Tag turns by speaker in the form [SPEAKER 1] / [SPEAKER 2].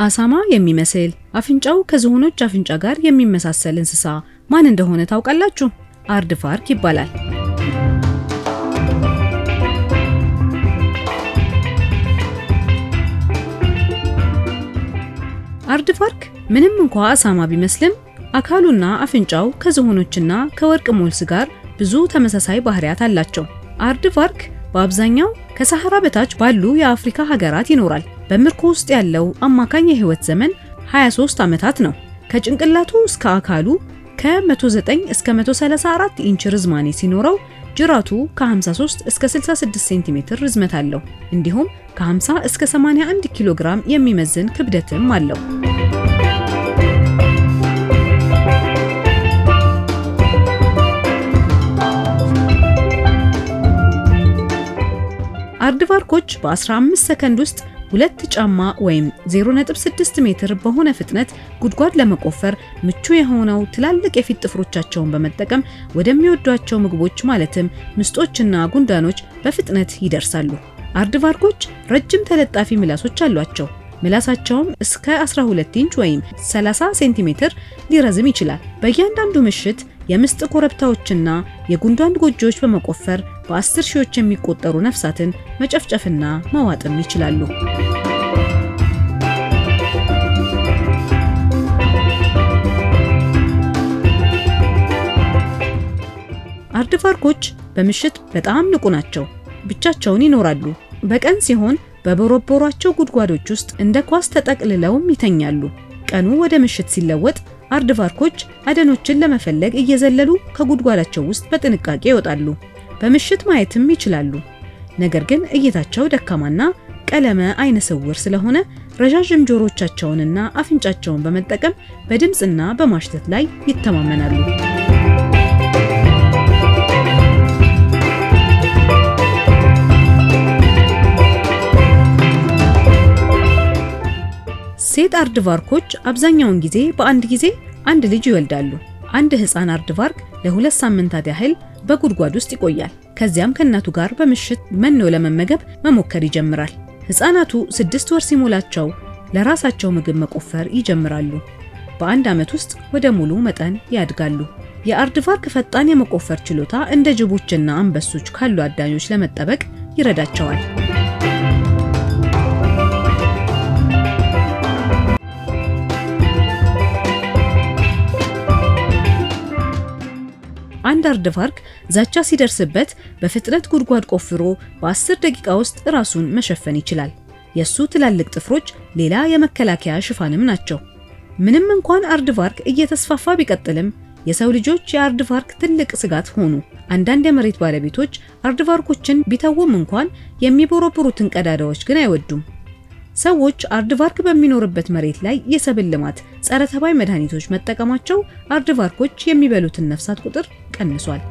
[SPEAKER 1] አሳማ የሚመስል አፍንጫው ከዝሆኖች አፍንጫ ጋር የሚመሳሰል እንስሳ ማን እንደሆነ ታውቃላችሁ? አርድቫርክ ይባላል። አርድቫርክ ምንም እንኳን አሳማ ቢመስልም አካሉና አፍንጫው ከዝሆኖችና ከወርቅ ሞልስ ጋር ብዙ ተመሳሳይ ባህሪያት አላቸው። አርድቫርክ በአብዛኛው ከሰሃራ በታች ባሉ የአፍሪካ ሀገራት ይኖራል። በምርኮ ውስጥ ያለው አማካኝ የህይወት ዘመን 23 ዓመታት ነው። ከጭንቅላቱ እስከ አካሉ ከ109 እስከ 134 ኢንች ርዝማኔ ሲኖረው ጅራቱ ከ53 እስከ 66 ሴንቲሜትር ርዝመት አለው። እንዲሁም ከ50 እስከ 81 ኪሎ ግራም የሚመዝን ክብደትም አለው። አርድቫርኮች በ15 ሰከንድ ውስጥ 2 ጫማ ወይም 0.6 ሜትር በሆነ ፍጥነት ጉድጓድ ለመቆፈር ምቹ የሆነው ትላልቅ የፊት ጥፍሮቻቸውን በመጠቀም ወደሚወዷቸው ምግቦች ማለትም ምስጦችና ጉንዳኖች በፍጥነት ይደርሳሉ። አርድቫርኮች ረጅም ተለጣፊ ምላሶች አሏቸው። ምላሳቸውም እስከ 12 ኢንች ወይም 30 ሴንቲሜትር ሊረዝም ይችላል። በእያንዳንዱ ምሽት የምስጥ ኮረብታዎችና የጉንዳን ጎጆዎች በመቆፈር በ10 ሺዎች የሚቆጠሩ ነፍሳትን መጨፍጨፍና መዋጥም ይችላሉ። አርድቫርኮች በምሽት በጣም ንቁ ናቸው። ብቻቸውን ይኖራሉ። በቀን ሲሆን በቦረቦሯቸው ጉድጓዶች ውስጥ እንደ ኳስ ተጠቅልለውም ይተኛሉ። ቀኑ ወደ ምሽት ሲለወጥ አርድቫርኮች አደኖችን ለመፈለግ እየዘለሉ ከጉድጓዳቸው ውስጥ በጥንቃቄ ይወጣሉ። በምሽት ማየትም ይችላሉ። ነገር ግን እይታቸው ደካማና ቀለመ አይነ ስውር ስለሆነ ረዣዥም ጆሮቻቸውንና አፍንጫቸውን በመጠቀም በድምጽና በማሽተት ላይ ይተማመናሉ። ሴት አርድቫርኮች አብዛኛውን ጊዜ በአንድ ጊዜ አንድ ልጅ ይወልዳሉ። አንድ ህፃን አርድቫርክ ለ2 ሳምንታት ያህል በጉድጓድ ውስጥ ይቆያል። ከዚያም ከእናቱ ጋር በምሽት መኖ ለመመገብ መሞከር ይጀምራል። ህፃናቱ 6 ወር ሲሞላቸው ለራሳቸው ምግብ መቆፈር ይጀምራሉ። በአንድ ዓመት ውስጥ ወደ ሙሉ መጠን ያድጋሉ። የአርድቫርክ ፈጣን የመቆፈር ችሎታ እንደ ጅቦችና አንበሶች ካሉ አዳኞች ለመጠበቅ ይረዳቸዋል። አንድ አርድቫርክ ዛቻ ሲደርስበት በፍጥነት ጉድጓድ ቆፍሮ በ10 ደቂቃ ውስጥ ራሱን መሸፈን ይችላል። የሱ ትላልቅ ጥፍሮች ሌላ የመከላከያ ሽፋንም ናቸው። ምንም እንኳን አርድቫርክ እየተስፋፋ ቢቀጥልም የሰው ልጆች የአርድቫርክ ትልቅ ስጋት ሆኑ። አንዳንድ የመሬት ባለቤቶች አርድቫርኮችን ቢተውም እንኳን የሚቦረብሩትን ቀዳዳዎች ግን አይወዱም። ሰዎች አርድቫርክ በሚኖርበት መሬት ላይ የሰብል ልማት ጸረ ተባይ መድኃኒቶች መጠቀማቸው አርድቫርኮች የሚበሉትን ነፍሳት ቁጥር ቀንሷል።